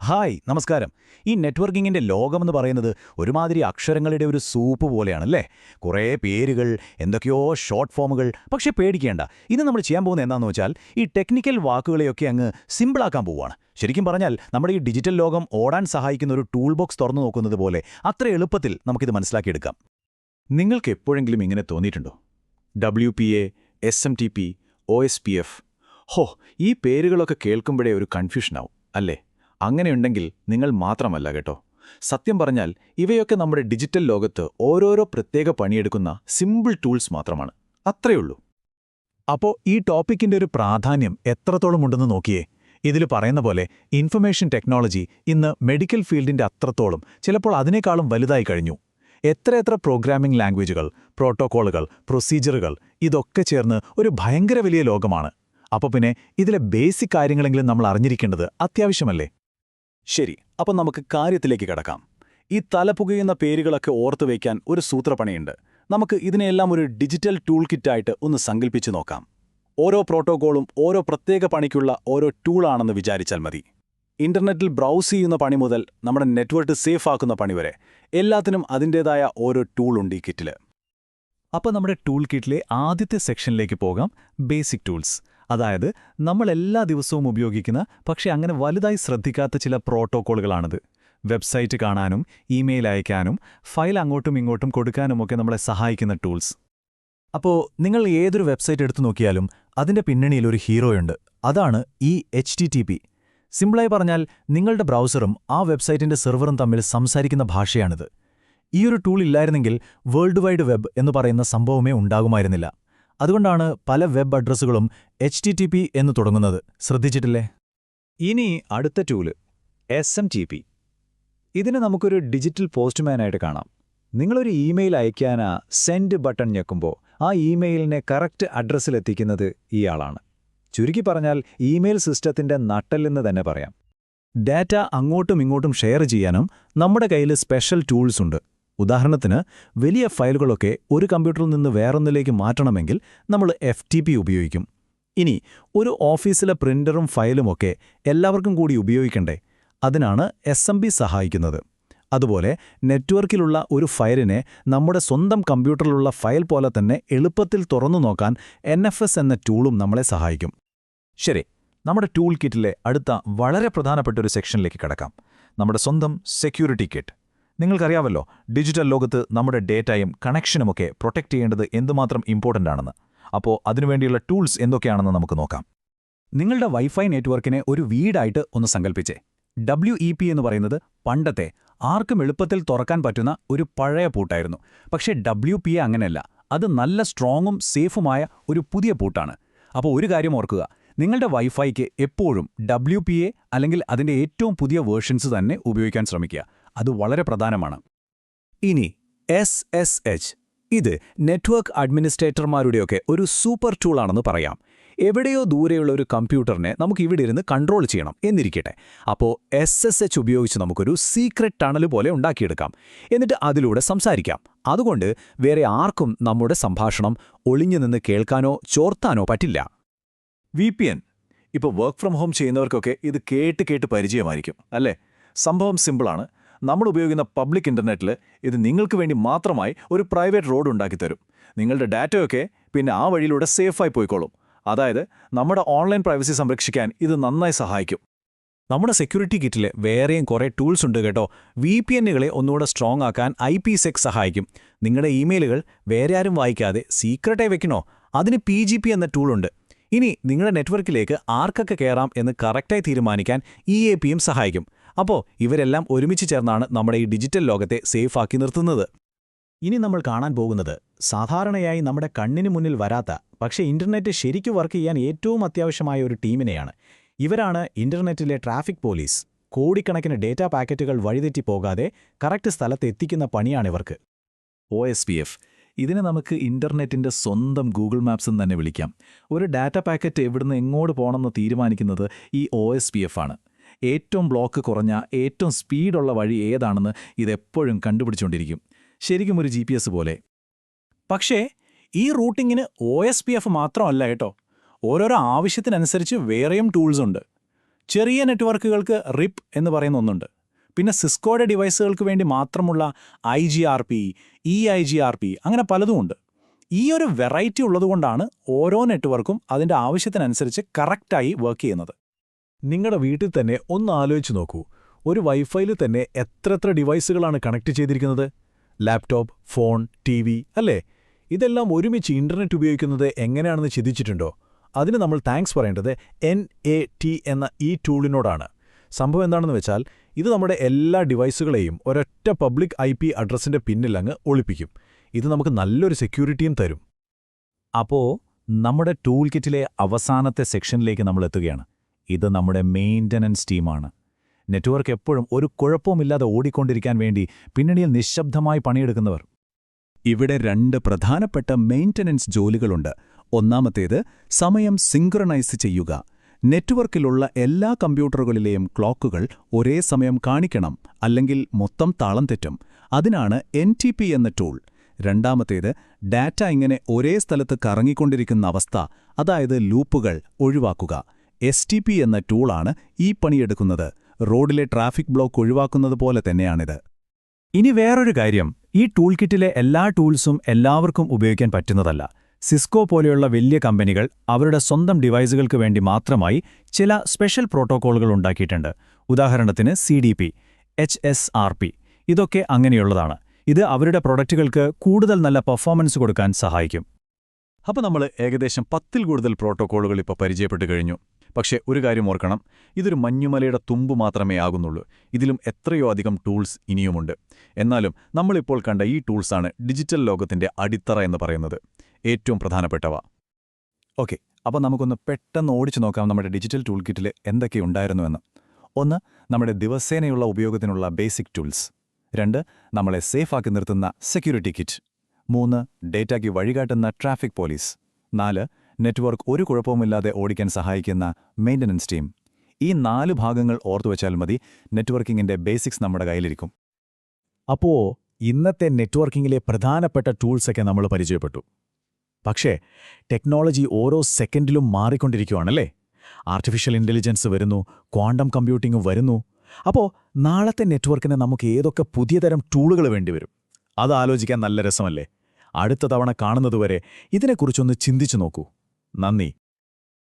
Hi നമസ്കാരം. ഈ നെറ്റ്വർക്കിങ്ങിൻ്റെ ലോകമെന്ന് പറയുന്നത് ഒരുമാതിരി അക്ഷരങ്ങളുടെ ഒരു സൂപ്പ് പോലെയാണല്ലേ? കുറേ പേരുകൾ, എന്തൊക്കെയോ ഷോർട്ട് ഫോമുകൾ. പക്ഷേ പേടിക്കേണ്ട, ഇന്ന് നമ്മൾ ചെയ്യാൻ പോകുന്നത് എന്താണെന്ന് വെച്ചാൽ ഈ ടെക്നിക്കൽ വാക്കുകളെയൊക്കെ അങ്ങ് സിമ്പിളാക്കാൻ പോവുകയാണ്. ശരിക്കും പറഞ്ഞാൽ നമ്മുടെ ഈ ഡിജിറ്റൽ ലോകം ഓടാൻ സഹായിക്കുന്ന ഒരു ടൂൾ ബോക്സ് തുറന്നു നോക്കുന്നത് പോലെ അത്ര എളുപ്പത്തിൽ നമുക്കിത് മനസ്സിലാക്കിയെടുക്കാം. നിങ്ങൾക്ക് എപ്പോഴെങ്കിലും ഇങ്ങനെ തോന്നിയിട്ടുണ്ടോ? WPA, SMTP, OSPF. ഈ പേരുകളൊക്കെ കേൾക്കുമ്പോഴേ ഒരു കൺഫ്യൂഷനാവും അല്ലേ? അങ്ങനെയുണ്ടെങ്കിൽ നിങ്ങൾ മാത്രമല്ല കേട്ടോ. സത്യം പറഞ്ഞാൽ ഇവയൊക്കെ നമ്മുടെ ഡിജിറ്റൽ ലോകത്ത് ഓരോരോ പ്രത്യേക പണിയെടുക്കുന്ന സിമ്പിൾ ടൂൾസ് മാത്രമാണ്. അത്രയുള്ളൂ. അപ്പോൾ ഈ ടോപ്പിക്കിൻ്റെ ഒരു പ്രാധാന്യം എത്രത്തോളം ഉണ്ടെന്ന് നോക്കിയേ. ഇതിൽ പറയുന്ന പോലെ ഇൻഫർമേഷൻ ടെക്നോളജി ഇന്ന് മെഡിക്കൽ ഫീൽഡിൻ്റെ അത്രത്തോളം, ചിലപ്പോൾ അതിനേക്കാളും വലുതായി കഴിഞ്ഞു. എത്രയെത്ര പ്രോഗ്രാമിംഗ് ലാംഗ്വേജുകൾ, പ്രോട്ടോക്കോളുകൾ, പ്രൊസീജറുകൾ, ഇതൊക്കെ ചേർന്ന് ഒരു ഭയങ്കര വലിയ ലോകമാണ്. അപ്പോൾ പിന്നെ ഇതിലെ ബേസിക് കാര്യങ്ങളെങ്കിലും നമ്മൾ അറിഞ്ഞിരിക്കേണ്ടത് അത്യാവശ്യമല്ലേ? ശരി, അപ്പം നമുക്ക് കാര്യത്തിലേക്ക് കടക്കാം. ഈ തലപുകയുന്ന പേരുകളൊക്കെ ഓർത്തു വയ്ക്കാൻ ഒരു സൂത്രപ്പണിയുണ്ട്. നമുക്ക് ഇതിനെയെല്ലാം ഒരു ഡിജിറ്റൽ ടൂൾ കിറ്റായിട്ട് ഒന്ന് സങ്കല്പിച്ച് നോക്കാം. ഓരോ പ്രോട്ടോക്കോളും ഓരോ പ്രത്യേക പണിക്കുള്ള ഓരോ ടൂളാണെന്ന് വിചാരിച്ചാൽ മതി. ഇന്റർനെറ്റിൽ ബ്രൗസ് ചെയ്യുന്ന പണി മുതൽ നമ്മുടെ നെറ്റ്വർക്ക് സേഫ് ആക്കുന്ന പണി വരെ എല്ലാത്തിനും അതിൻ്റേതായ ഓരോ ടൂളുണ്ട് ഈ കിറ്റിൽ. അപ്പോൾ നമ്മുടെ ടൂൾ കിറ്റിലെ ആദ്യത്തെ സെക്ഷനിലേക്ക് പോകാം. Basic tools. അതായത് നമ്മൾ എല്ലാ ദിവസവും ഉപയോഗിക്കുന്ന പക്ഷേ അങ്ങനെ വലുതായി ശ്രദ്ധിക്കാത്ത ചില പ്രോട്ടോക്കോളുകളാണിത്. വെബ്സൈറ്റ് കാണാനും ഇമെയിൽ അയക്കാനും ഫയൽ അങ്ങോട്ടും ഇങ്ങോട്ടും കൊടുക്കാനുമൊക്കെ നമ്മളെ സഹായിക്കുന്ന ടൂൾസ്. അപ്പോൾ നിങ്ങൾ ഏതൊരു വെബ്സൈറ്റ് എടുത്തു നോക്കിയാലും അതിൻ്റെ പിന്നണിയിൽ ഒരു ഹീറോയുണ്ട്. അതാണ് ഈ HTTP. സിമ്പിളായി പറഞ്ഞാൽ നിങ്ങളുടെ ബ്രൗസറും ആ വെബ്സൈറ്റിൻ്റെ സെർവറും തമ്മിൽ സംസാരിക്കുന്ന ഭാഷയാണിത്. ഈയൊരു ടൂൾ ഇല്ലായിരുന്നെങ്കിൽ വേൾഡ് വൈഡ് വെബ് എന്ന് പറയുന്ന സംഭവമേ ഉണ്ടാകുമായിരുന്നില്ല. അതുകൊണ്ടാണ് പല വെബ് അഡ്രസ്സുകളും HTTP എന്ന് തുടങ്ങുന്നത്. ശ്രദ്ധിച്ചിട്ടില്ലേ? ഇനി അടുത്ത ടൂള് SMTP. ഇതിന് നമുക്കൊരു ഡിജിറ്റൽ പോസ്റ്റ്മാനായിട്ട് കാണാം. നിങ്ങളൊരു ഇമെയിൽ അയക്കാനാ സെൻഡ് ബട്ടൺ ഞെക്കുമ്പോൾ ആ ഇമെയിലിനെ കറക്റ്റ് അഡ്രസ്സിലെത്തിക്കുന്നത് ഇയാളാണ്. ചുരുക്കി പറഞ്ഞാൽ ഇമെയിൽ സിസ്റ്റത്തിൻ്റെ നട്ടെല്ലെന്ന് തന്നെ പറയാം. ഡാറ്റ അങ്ങോട്ടും ഇങ്ങോട്ടും ഷെയർ ചെയ്യാനും നമ്മുടെ കയ്യിൽ സ്പെഷ്യൽ ടൂൾസ് ഉണ്ട്. ഉദാഹരണത്തിന് വലിയ ഫയലുകളൊക്കെ ഒരു കമ്പ്യൂട്ടറിൽ നിന്ന് വേറൊന്നിലേക്ക് മാറ്റണമെങ്കിൽ നമ്മൾ FTP ഉപയോഗിക്കും. ഇനി ഒരു ഓഫീസിലെ പ്രിന്ററും ഫയലുമൊക്കെ എല്ലാവർക്കും കൂടി ഉപയോഗിക്കണ്ടേ? അതിനാണ് SMB സഹായിക്കുന്നത്. അതുപോലെ നെറ്റ്വർക്കിലുള്ള ഒരു ഫയലിനെ നമ്മുടെ സ്വന്തം കമ്പ്യൂട്ടറിലുള്ള ഫയൽ പോലെ തന്നെ എളുപ്പത്തിൽ തുറന്നു നോക്കാൻ NFS എന്ന ടൂളും നമ്മളെ സഹായിക്കും. ശരി, നമ്മുടെ ടൂൾ കിറ്റിലെ അടുത്ത വളരെ പ്രധാനപ്പെട്ട ഒരു സെക്ഷനിലേക്ക് കടക്കാം. നമ്മുടെ സ്വന്തം സെക്യൂരിറ്റി കിറ്റ്. നിങ്ങൾക്കറിയാമല്ലോ, ഡിജിറ്റൽ ലോകത്ത് നമ്മുടെ ഡേറ്റയും കണക്ഷനുമൊക്കെ പ്രൊട്ടക്റ്റ് ചെയ്യേണ്ടത് എന്തുമാത്രം ഇമ്പോർട്ടൻ്റ് ആണെന്ന്. അപ്പോൾ അതിനുവേണ്ടിയുള്ള ടൂൾസ് എന്തൊക്കെയാണെന്ന് നമുക്ക് നോക്കാം. നിങ്ങളുടെ വൈഫൈ നെറ്റ്വർക്കിനെ ഒരു വീടായിട്ട് ഒന്ന് സങ്കല്പിച്ചേ. WEP എന്ന് പറയുന്നത് പണ്ടത്തെ ആർക്കും എളുപ്പത്തിൽ തുറക്കാൻ പറ്റുന്ന ഒരു പഴയ പൂട്ടായിരുന്നു. പക്ഷേ WPA അങ്ങനെയല്ല. അത് നല്ല സ്ട്രോങ്ങും സേഫുമായ ഒരു പുതിയ പൂട്ടാണ്. അപ്പോൾ ഒരു കാര്യം ഓർക്കുക, നിങ്ങളുടെ വൈഫൈക്ക് എപ്പോഴും WPA അല്ലെങ്കിൽ അതിൻ്റെ ഏറ്റവും പുതിയ വേർഷൻസ് തന്നെ ഉപയോഗിക്കാൻ ശ്രമിക്കുക. അത് വളരെ പ്രധാനമാണ്. ഇനി SSH. ഇത് നെറ്റ്വർക്ക് അഡ്മിനിസ്ട്രേറ്റർമാരുടെയൊക്കെ ഒരു സൂപ്പർ ടൂളാണെന്ന് പറയാം. എവിടെയോ ദൂരെയുള്ള ഒരു കമ്പ്യൂട്ടറിനെ നമുക്ക് ഇവിടെ ഇരുന്ന് കൺട്രോൾ ചെയ്യണം എന്നിരിക്കട്ടെ. അപ്പോൾ SSH ഉപയോഗിച്ച് നമുക്കൊരു സീക്രട്ട് ടണൽ പോലെ ഉണ്ടാക്കിയെടുക്കാം. എന്നിട്ട് അതിലൂടെ സംസാരിക്കാം. അതുകൊണ്ട് വേറെ ആർക്കും നമ്മുടെ സംഭാഷണം ഒളിഞ്ഞു നിന്ന് കേൾക്കാനോ ചോർത്താനോ പറ്റില്ല. VPN. ഇപ്പോൾ വർക്ക് ഫ്രം ഹോം ചെയ്യുന്നവർക്കൊക്കെ ഇത് കേട്ട് പരിചയമായിരിക്കും അല്ലേ? സംഭവം സിമ്പിളാണ്. നമ്മൾ ഉപയോഗിക്കുന്ന പബ്ലിക് ഇൻ്റർനെറ്റിൽ ഇത് നിങ്ങൾക്ക് വേണ്ടി മാത്രമായി ഒരു പ്രൈവറ്റ് റോഡ് ഉണ്ടാക്കിത്തരും. നിങ്ങളുടെ ഡാറ്റയൊക്കെ പിന്നെ ആ വഴിയിലൂടെ സേഫായി പോയിക്കോളും. അതായത് നമ്മുടെ ഓൺലൈൻ പ്രൈവസി സംരക്ഷിക്കാൻ ഇത് നന്നായി സഹായിക്കും. നമ്മുടെ സെക്യൂരിറ്റി കിറ്റിൽ വേറെയും കുറേ ടൂൾസ് ഉണ്ട് കേട്ടോ. VPNകളെ ഒന്നുകൂടെ സ്ട്രോങ് ആക്കാൻ IPsec സഹായിക്കും. നിങ്ങളുടെ ഇമെയിലുകൾ വേറെ ആരും വായിക്കാതെ സീക്രട്ടായി വെക്കണോ? അതിന് PGP എന്ന ടൂളുണ്ട്. ഇനി നിങ്ങളുടെ നെറ്റ്വർക്കിലേക്ക് ആർക്കൊക്കെ കയറാം എന്ന് കറക്റ്റായി തീരുമാനിക്കാൻ EAPയും സഹായിക്കും. അപ്പോൾ ഇവരെല്ലാം ഒരുമിച്ച് ചേർന്നാണ് നമ്മുടെ ഈ ഡിജിറ്റൽ ലോകത്തെ സേഫാക്കി നിർത്തുന്നത്. ഇനി നമ്മൾ കാണാൻ പോകുന്നത് സാധാരണയായി നമ്മുടെ കണ്ണിന് മുന്നിൽ വരാത്ത പക്ഷേ ഇൻ്റർനെറ്റ് ശരിക്കും വർക്ക് ചെയ്യാൻ ഏറ്റവും അത്യാവശ്യമായ ഒരു ടീമിനെയാണ്. ഇവരാണ് ഇൻ്റർനെറ്റിലെ ട്രാഫിക് പോലീസ്. കോടിക്കണക്കിന് ഡേറ്റാ പാക്കറ്റുകൾ വഴിതെറ്റി പോകാതെ കറക്റ്റ് സ്ഥലത്ത് എത്തിക്കുന്ന പണിയാണിവർക്ക്. OSPF. ഇതിനെ നമുക്ക് ഇൻ്റർനെറ്റിൻ്റെ സ്വന്തം ഗൂഗിൾ മാപ്സ് എന്ന് തന്നെ വിളിക്കാം. ഒരു ഡാറ്റ പാക്കറ്റ് എവിടുന്ന് എങ്ങോട്ട് പോകണമെന്ന് തീരുമാനിക്കുന്നത് ഈ OSPF ആണ്. ഏറ്റവും ബ്ലോക്ക് കുറഞ്ഞ ഏറ്റവും സ്പീഡുള്ള വഴി ഏതാണെന്ന് ഇതെപ്പോഴും കണ്ടുപിടിച്ചുകൊണ്ടിരിക്കും. ശരിക്കും ഒരു GPS പോലെ. പക്ഷേ ഈ റൂട്ടിങ്ങിന് OSPF മാത്രമല്ല കേട്ടോ. ഓരോരോ ആവശ്യത്തിനനുസരിച്ച് വേറെയും ടൂൾസ് ഉണ്ട്. ചെറിയ നെറ്റ്വർക്കുകൾക്ക് റിപ്പ് എന്ന് പറയുന്ന ഒന്നുണ്ട്. പിന്നെ സിസ്കോയുടെ ഡിവൈസുകൾക്ക് വേണ്ടി മാത്രമുള്ള IGRP, EIGRP അങ്ങനെ പലതുമുണ്ട്. ഈ ഒരു വെറൈറ്റി ഉള്ളതുകൊണ്ടാണ് ഓരോ നെറ്റ്വർക്കും അതിൻ്റെ ആവശ്യത്തിനനുസരിച്ച് കറക്റ്റായി വർക്ക് ചെയ്യുന്നത്. നിങ്ങളുടെ വീട്ടിൽ തന്നെ ഒന്ന് ആലോചിച്ച് നോക്കൂ. ഒരു വൈഫൈയിൽ തന്നെ എത്ര ഡിവൈസുകളാണ് കണക്ട് ചെയ്തിരിക്കുന്നത്? ലാപ്ടോപ്പ്, ഫോൺ, TV അല്ലേ? ഇതെല്ലാം ഒരുമിച്ച് ഇന്റർനെറ്റ് ഉപയോഗിക്കുന്നത് എങ്ങനെയാണെന്ന് ചിന്തിച്ചിട്ടുണ്ടോ? അതിന് നമ്മൾ താങ്ക്സ് പറയേണ്ടത് NAT എന്ന ഈ ടൂളിനോടാണ്. സംഭവം എന്താണെന്ന് വെച്ചാൽ ഇത് നമ്മുടെ എല്ലാ ഡിവൈസുകളെയും ഒരൊറ്റ പബ്ലിക് IP അഡ്രസ്സിന്റെ പിന്നിലങ്ങ് ഒളിപ്പിക്കും. ഇത് നമുക്ക് നല്ലൊരു സെക്യൂരിറ്റിയും തരും. അപ്പോൾ നമ്മുടെ ടൂൾ കിറ്റിലെ അവസാനത്തെ സെക്ഷനിലേക്ക് നമ്മൾ എത്തുകയാണ്. ഇത് നമ്മുടെ മെയിൻ്റനൻസ് ടീമാണ്. നെറ്റ്വർക്ക് എപ്പോഴും ഒരു കുഴപ്പവുമില്ലാതെ ഓടിക്കൊണ്ടിരിക്കാൻ വേണ്ടി പിന്നണിയിൽ നിശബ്ദമായി പണിയെടുക്കുന്നവർ. ഇവിടെ 2 പ്രധാനപ്പെട്ട മെയിൻ്റനൻസ് ജോലികളുണ്ട്. ഒന്നാമത്തേത് സമയം സിങ്ക്രണൈസ് ചെയ്യുക. നെറ്റ്വർക്കിലുള്ള എല്ലാ കമ്പ്യൂട്ടറുകളിലെയും ക്ലോക്കുകൾ ഒരേ സമയം കാണിക്കണം, അല്ലെങ്കിൽ മൊത്തം താളം തെറ്റും. അതിനാണ് NTP എന്ന ടൂൾ. രണ്ടാമത്തേത് ഡാറ്റ ഇങ്ങനെ ഒരേ സ്ഥലത്ത് കറങ്ങിക്കൊണ്ടിരിക്കുന്ന അവസ്ഥ, അതായത് ലൂപ്പുകൾ ഒഴിവാക്കുക. STP എന്ന ടൂളാണ് ഈ പണിയെടുക്കുന്നത്. റോഡിലെ ട്രാഫിക് ബ്ലോക്ക് ഒഴിവാക്കുന്നത് പോലെ തന്നെയാണിത്. ഇനി വേറൊരു കാര്യം, ഈ ടൂൾ കിറ്റിലെ എല്ലാ ടൂൾസും എല്ലാവർക്കും ഉപയോഗിക്കാൻ പറ്റുന്നതല്ല. സിസ്കോ പോലെയുള്ള വലിയ കമ്പനികൾ അവരുടെ സ്വന്തം ഡിവൈസുകൾക്ക് വേണ്ടി മാത്രമായി ചില സ്പെഷ്യൽ പ്രോട്ടോക്കോളുകൾ ഉണ്ടാക്കിയിട്ടുണ്ട്. ഉദാഹരണത്തിന് CDP, HSRP. ഇതൊക്കെ അങ്ങനെയുള്ളതാണ്. ഇത് അവരുടെ പ്രൊഡക്റ്റുകൾക്ക് കൂടുതൽ നല്ല പെർഫോമൻസ് കൊടുക്കാൻ സഹായിക്കും. അപ്പോൾ നമ്മൾ ഏകദേശം 10ൽ കൂടുതൽ പ്രോട്ടോക്കോളുകൾ ഇപ്പോൾ പരിചയപ്പെട്ടു കഴിഞ്ഞു. പക്ഷേ ഒരു കാര്യം ഓർക്കണം, ഇതൊരു മഞ്ഞുമലയുടെ തുമ്പ് മാത്രമേ ആകുന്നുള്ളൂ. ഇതിലും എത്രയോ അധികം ടൂൾസ് ഇനിയുമുണ്ട്. എന്നാലും നമ്മളിപ്പോൾ കണ്ട ഈ ടൂൾസാണ് ഡിജിറ്റൽ ലോകത്തിന്റെ അടിത്തറ എന്ന് പറയുന്നത്, ഏറ്റവും പ്രധാനപ്പെട്ടവ. ഓക്കെ, അപ്പോൾ നമുക്കൊന്ന് പെട്ടെന്ന് ഓടിച്ചു നോക്കാം നമ്മുടെ ഡിജിറ്റൽ ടൂൾ കിറ്റിൽ എന്തൊക്കെയുണ്ടായിരുന്നുവെന്ന്. 1, നമ്മുടെ ദിവസേനയുള്ള ഉപയോഗത്തിനുള്ള ബേസിക് ടൂൾസ്. 2, നമ്മളെ സേഫാക്കി നിർത്തുന്ന സെക്യൂരിറ്റി കിറ്റ്. 3, ഡേറ്റയ്ക്ക് വഴികാട്ടുന്ന ട്രാഫിക് പോലീസ്. 4, നെറ്റ്വർക്ക് ഒരു കുഴപ്പവുമില്ലാതെ ഓടിക്കാൻ സഹായിക്കുന്ന മെയിൻ്റനൻസ് ടീം. ഈ 4 ഭാഗങ്ങൾ ഓർത്തുവച്ചാൽ മതി, നെറ്റ്വർക്കിങ്ങിൻ്റെ ബേസിക്സ് നമ്മുടെ കയ്യിലിരിക്കും. അപ്പോൾ ഇന്നത്തെ നെറ്റ്വർക്കിങ്ങിലെ പ്രധാനപ്പെട്ട ടൂൾസൊക്കെ നമ്മൾ പരിചയപ്പെട്ടു. പക്ഷേ ടെക്നോളജി ഓരോ സെക്കൻഡിലും മാറിക്കൊണ്ടിരിക്കുകയാണല്ലേ? ആർട്ടിഫിഷ്യൽ ഇൻ്റലിജൻസ് വരുന്നു, ക്വാണ്ടം കമ്പ്യൂട്ടിംഗ് വരുന്നു. അപ്പോൾ നാളത്തെ നെറ്റ്വർക്കിന് നമുക്ക് ഏതൊക്കെ പുതിയ തരം ടൂളുകൾ വേണ്ടിവരും? അത് ആലോചിക്കാൻ നല്ല രസമല്ലേ? അടുത്ത തവണ കാണുന്നതുവരെ ഇതിനെക്കുറിച്ചൊന്ന് ചിന്തിച്ചു നോക്കൂ. നന്ദി.